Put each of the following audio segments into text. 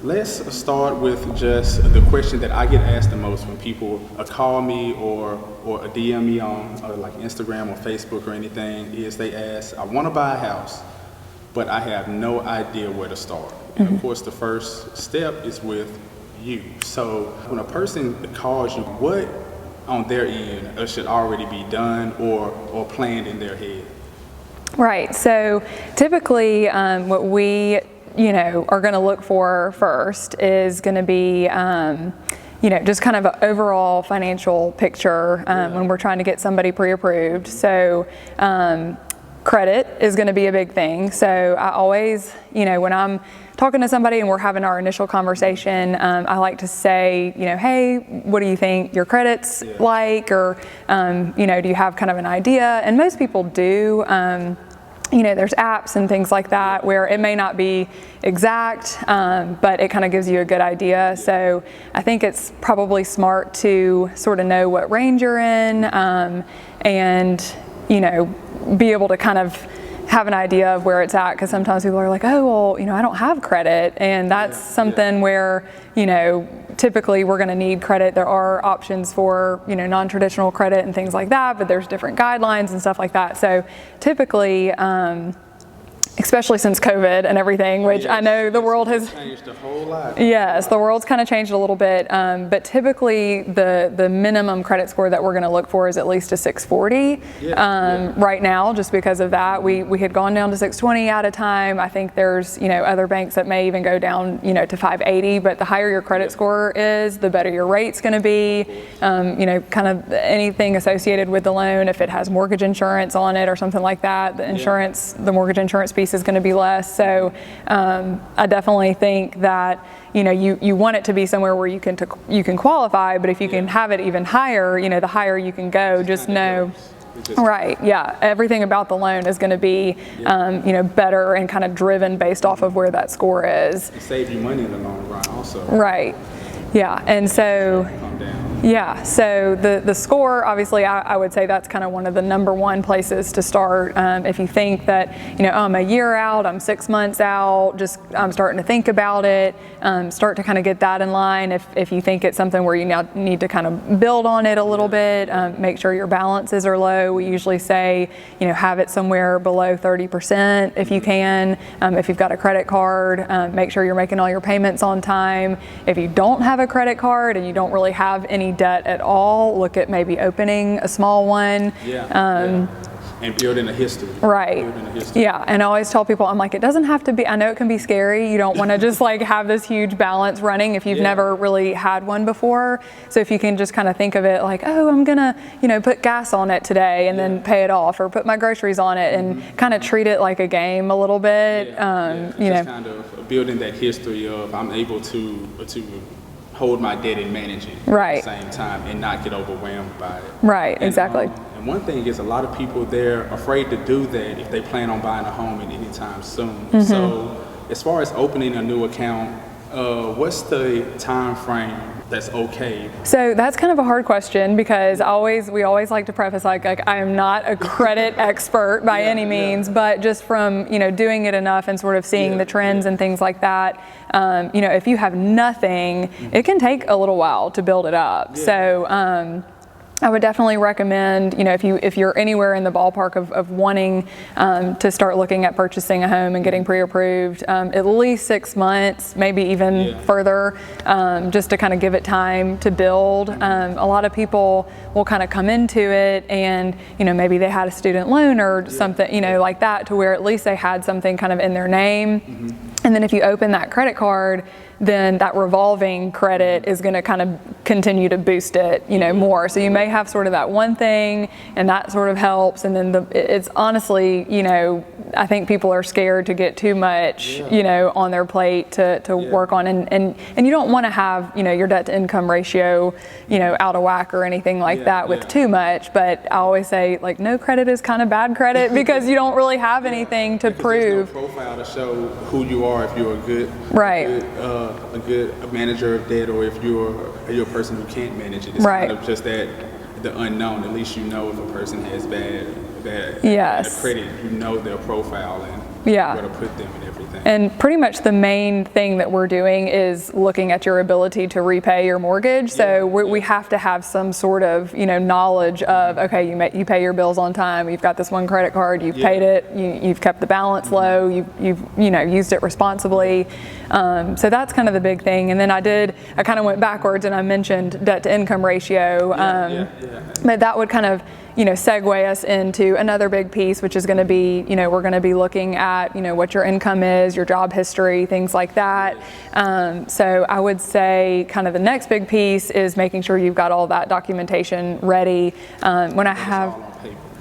Let's start with just the question that I get asked the most when people call me or a DM me on like Instagram or Facebook or anything, is they ask, I want to buy a house, but I have no idea where to start. And of course, the first step is with you. So when a person calls you, what on their end should already be done or planned in their head? Right. So typically what we are going to look for first is going to be, just kind of an overall financial picture when we're trying to get somebody pre-approved. So credit is going to be a big thing. So I always, when I'm talking to somebody and we're having our initial conversation, I like to say, hey, what do you think your credit's like? Or, do you have kind of an idea? And most people do. There's apps and things like that where it may not be exact, but it kind of gives you a good idea. So I think it's probably smart to sort of know what range you're in, and, be able to kind of have an idea of where it's at, because sometimes people are like, oh, well, I don't have credit, and that's something where, typically we're going to need credit. There are options for, non-traditional credit and things like that, but there's different guidelines and stuff like that. So typically, especially since COVID and everything, which I know the world has changed a whole lot. Yes, the world's kind of changed a little bit, but typically the minimum credit score that we're going to look for is at least a 640 right now, just because of that. We had gone down to 620 at a time. I think there's other banks that may even go down to 580, but the higher your credit score is, the better your rate's going to be. Kind of anything associated with the loan, if it has mortgage insurance on it or something like that, the mortgage insurance piece is going to be less. So I definitely think that you want it to be somewhere where you can qualify, but if you can have it even higher, the higher you can go, just know. Right, yeah, everything about the loan is going to be better and kind of driven based off of where that score is. It saves you money in the long run also. Right, yeah, and so yeah, so the score, obviously, I would say that's kind of one of the number one places to start. If you think that, I'm a year out, I'm 6 months out, I'm starting to think about it, start to kind of get that in line. If you think it's something where you now need to kind of build on it a little bit, make sure your balances are low. We usually say, have it somewhere below 30% if you can. If you've got a credit card, make sure you're making all your payments on time. If you don't have a credit card and you don't really have any debt at all, look at maybe opening a small one. And building a history. Right. Yeah, and I always tell people, I'm like, it doesn't have to be, I know it can be scary. You don't want to just like have this huge balance running if you've never really had one before. So if you can just kind of think of it like, oh, I'm gonna, put gas on it today and then pay it off, or put my groceries on it, and kind of treat it like a game a little bit. Just kind of building that history of, I'm able to hold my debt and manage it at the same time and not get overwhelmed by it. Right, exactly. And one thing is, a lot of people, they're afraid to do that if they plan on buying a home at any time soon. So as far as opening a new account, what's the time frame that's okay? So that's kind of a hard question, because we always like to preface like I am not a credit expert by any means, but just from doing it enough and sort of seeing the trends and things like that, if you have nothing, it can take a little while to build it up. So I would definitely recommend, if you're anywhere in the ballpark of wanting to start looking at purchasing a home and getting pre-approved, at least 6 months, maybe even further, just to kind of give it time to build. A lot of people will kind of come into it and, maybe they had a student loan or something, like that, to where at least they had something kind of in their name. And then if you open that credit card, then that revolving credit is going to kind of continue to boost it, more. So you may have sort of that one thing, and that sort of helps. And then it's honestly, I think people are scared to get too much, on their plate to work on. And you don't want to have, your debt to income ratio, out of whack or anything like that with too much. But I always say, like, no credit is kind of bad credit, because you don't really have anything to prove. There's no profile to show who you are, if you're a good, a good manager of debt, or if you're a person who can't manage it. It's kind of just that the unknown. At least if a person has bad credit, their profile, and Yeah. where to put them and everything. And pretty much the main thing that we're doing is looking at your ability to repay your mortgage. So we have to have some sort of, knowledge of, okay, you pay your bills on time, you've got this one credit card, you've paid it, you've kept the balance low, you've used it responsibly. So that's kind of the big thing. And then I kind of went backwards and I mentioned debt to income ratio. But that would kind of, segue us into another big piece, which is going to be, we're going to be looking at, what your income is, your job history, things like that. So I would say kind of the next big piece is making sure you've got all that documentation ready. When I have,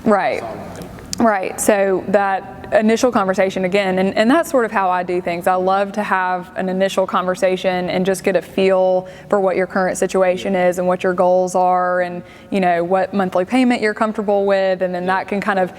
right. So that initial conversation again, and that's sort of how I do things. I love to have an initial conversation and just get a feel for what your current situation is and what your goals are, and what monthly payment you're comfortable with, and then that can kind of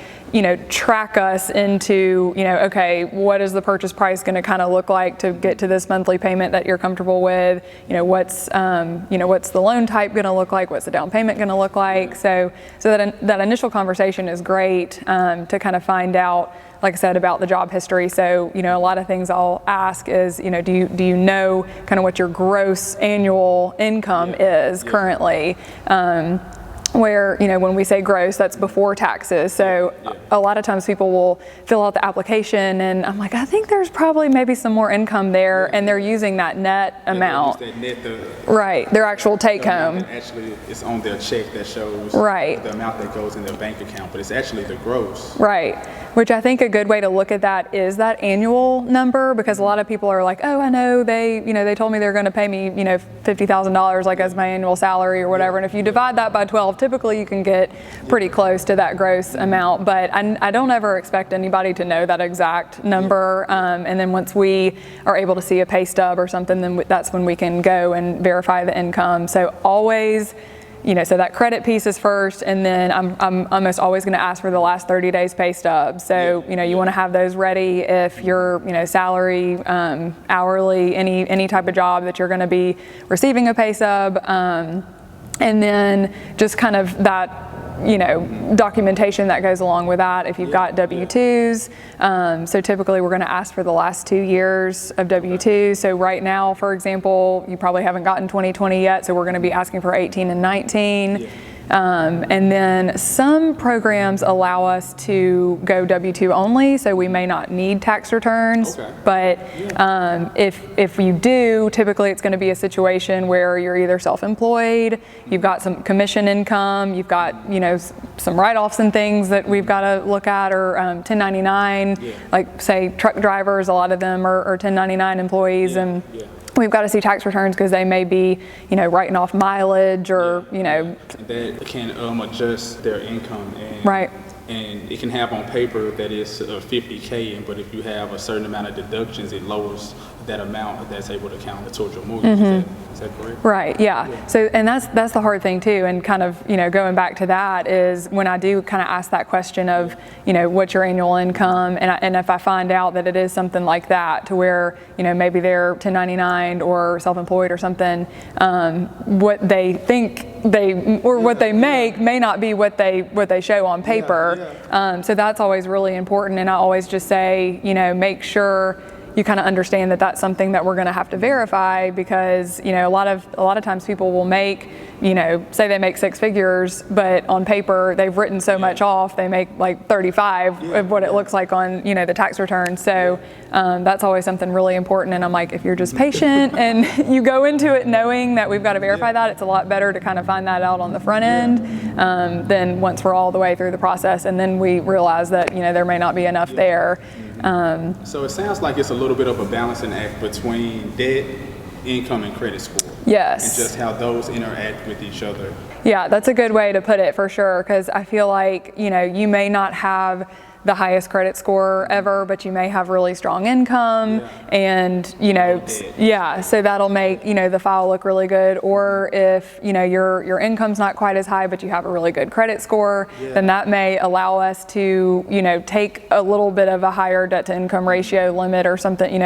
track us into okay, what is the purchase price going to kind of look like to get to this monthly payment that you're comfortable with, what's the loan type going to look like, what's the down payment going to look like. So that initial conversation is great to kind of find out, like I said, about the job history. So, a lot of things I'll ask is, do you know kind of what your gross annual income is currently? Where, when we say gross, that's before taxes. So a lot of times people will fill out the application and I'm like, I think there's probably maybe some more income there, and they're using that net amount. That net, right, their actual take home. Actually, it's on their check that shows the amount that goes in their bank account, but it's actually the gross. Right, which I think a good way to look at that is that annual number, because a lot of people are like, oh, I know they told me they're going to pay me, $50,000 like as my annual salary or whatever. And if you divide that by 12, typically you can get pretty close to that gross amount, but I don't ever expect anybody to know that exact number. And then once we are able to see a pay stub or something, then that's when we can go and verify the income. So always, so that credit piece is first, and then I'm almost always going to ask for the last 30 days pay stubs. So you want to have those ready if you're salary, hourly, any type of job that you're going to be receiving a pay stub. And then just kind of that, documentation that goes along with that. If you've got W-2s, so typically we're going to ask for the last 2 years of W-2s. So right now, for example, you probably haven't gotten 2020 yet, so we're going to be asking for 18 and 19. And then some programs allow us to go W-2 only, so we may not need tax returns. But if you do, typically it's going to be a situation where you're either self-employed, you've got some commission income, you've got some write-offs and things that we've got to look at, or 1099, like say truck drivers, a lot of them are 1099 employees, and we've got to see tax returns because they may be, writing off mileage or, That can adjust their income. And, and it can have on paper that it's $50K, but if you have a certain amount of deductions, it lowers that amount that's able to count towards your mortgage. Is that correct? Right, yeah. So, and that's the hard thing too, and kind of, going back to that is when I do kind of ask that question of, what's your annual income, and if I find out that it is something like that, to where, maybe they're 1099 or self-employed or something, what they think what they make may not be what they show on paper. So that's always really important, and I always just say, make sure you kind of understand that that's something that we're going to have to verify, because a lot of times people will make, say they make six figures, but on paper they've written so much off, they make like 35 of what it looks like on the tax return. So that's always something really important, and I'm like, if you're just patient and you go into it knowing that we've got to verify that, it's a lot better to kind of find that out on the front end than once we're all the way through the process and then we realize that there may not be enough there. So it sounds like it's a little bit of a balancing act between debt, income, and credit score. Yes. And just how those interact with each other. Yeah, that's a good way to put it, for sure, because I feel like, you may not have the highest credit score ever, but you may have really strong income, and so that'll make the file look really good. Or if your income's not quite as high, but you have a really good credit score, then that may allow us to take a little bit of a higher debt to income ratio limit or something.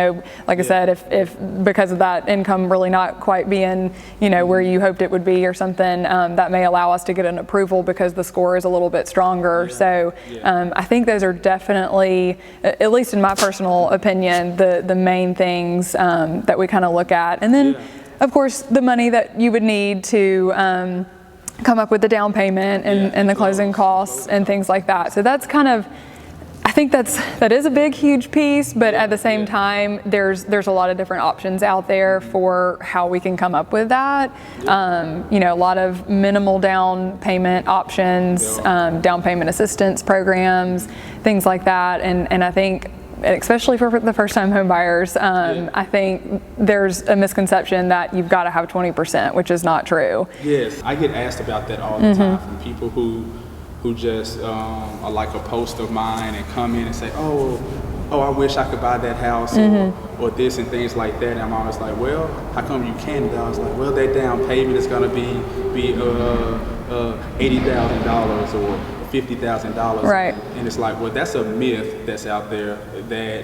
Like I said, if because of that income really not quite being where you hoped it would be or something, that may allow us to get an approval because the score is a little bit stronger. So I think those those are definitely, at least in my personal opinion, the main things that we kind of look at. And then, of course, the money that you would need to come up with the down payment and the closing costs and things like that. So that's kind of, I think that is a big, huge piece, but at the same time, there's a lot of different options out there for how we can come up with that. You know, a lot of minimal down payment options, down payment assistance programs, things like that. And I think, especially for the first-time home buyers, I think there's a misconception that you've got to have 20%, which is not true. Yes, I get asked about that all the time from people who just are like a post of mine and come in and say, oh, I wish I could buy that house or this and things like that. And I'm always like, well, how come you can't? I was like, well, that down payment is going to be $80,000 or $50,000. Right. And it's like, well, that's a myth that's out there that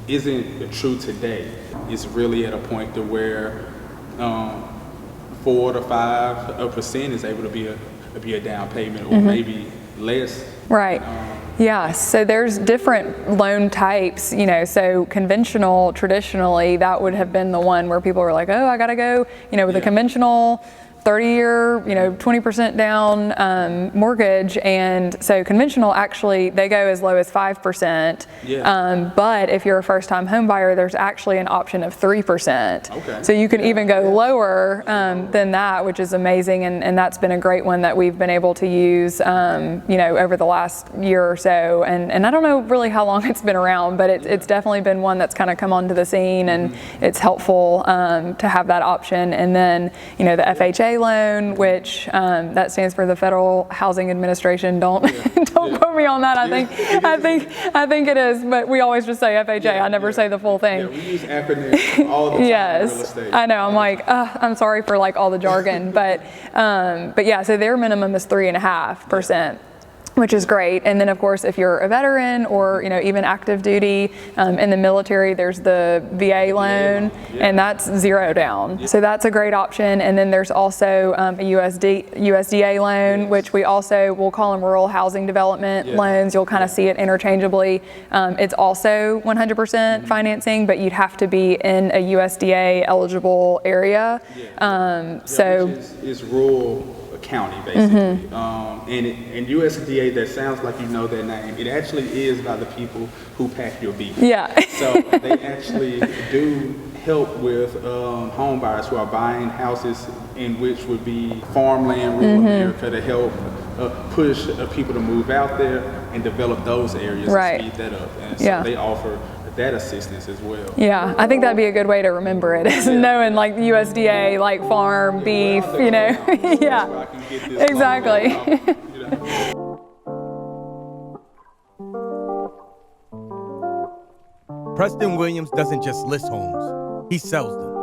isn't true today. It's really at a point to where 4 to 5% is able to be a down payment, or maybe less. Right. Yeah, so there's different loan types, you know, so conventional, traditionally, that would have been the one where people were like, oh, I gotta go, you know, with a conventional 30-year, you know, 20% down mortgage. And so conventional, actually, they go as low as 5%. But if you're a first-time home buyer, there's actually an option of 3%. Okay. So you can even go lower than that, which is amazing. And that's been a great one that we've been able to use, you know, over the last year or so. And I don't know really how long it's been around, but it's definitely been one that's kind of come onto the scene, and it's helpful to have that option. And then, you know, the FHA loan, which that stands for the Federal Housing Administration. Don't quote me on that. I think it is, but we always just say FHA. I never say the full thing. Yeah, we use acronyms all the time. Yes, in real estate. I know. I'm like, I'm sorry for like all the jargon, but yeah. So their minimum is 3.5%. Which is great. And then of course, if you're a veteran or, you know, even active duty in the military, there's the VA loan, and that's 0 down. So that's a great option. And then there's also a USDA loan, which we also will call them rural housing development loans. You'll kind of see it interchangeably. It's also 100% financing, but you'd have to be in a USDA eligible area. So it's rural county, basically. And USDA, that sounds like you know that name. It actually is by the people who pack your beef. So they actually do help with home buyers who are buying houses in which would be farmland, rural America, to help push people to move out there and develop those areas and speed that up. And so they offer that assistance as well. Yeah, I think that'd be a good way to remember it, is knowing like USDA, like farm, beef, you know. Yeah, exactly. Preston Williams doesn't just list homes, he sells them.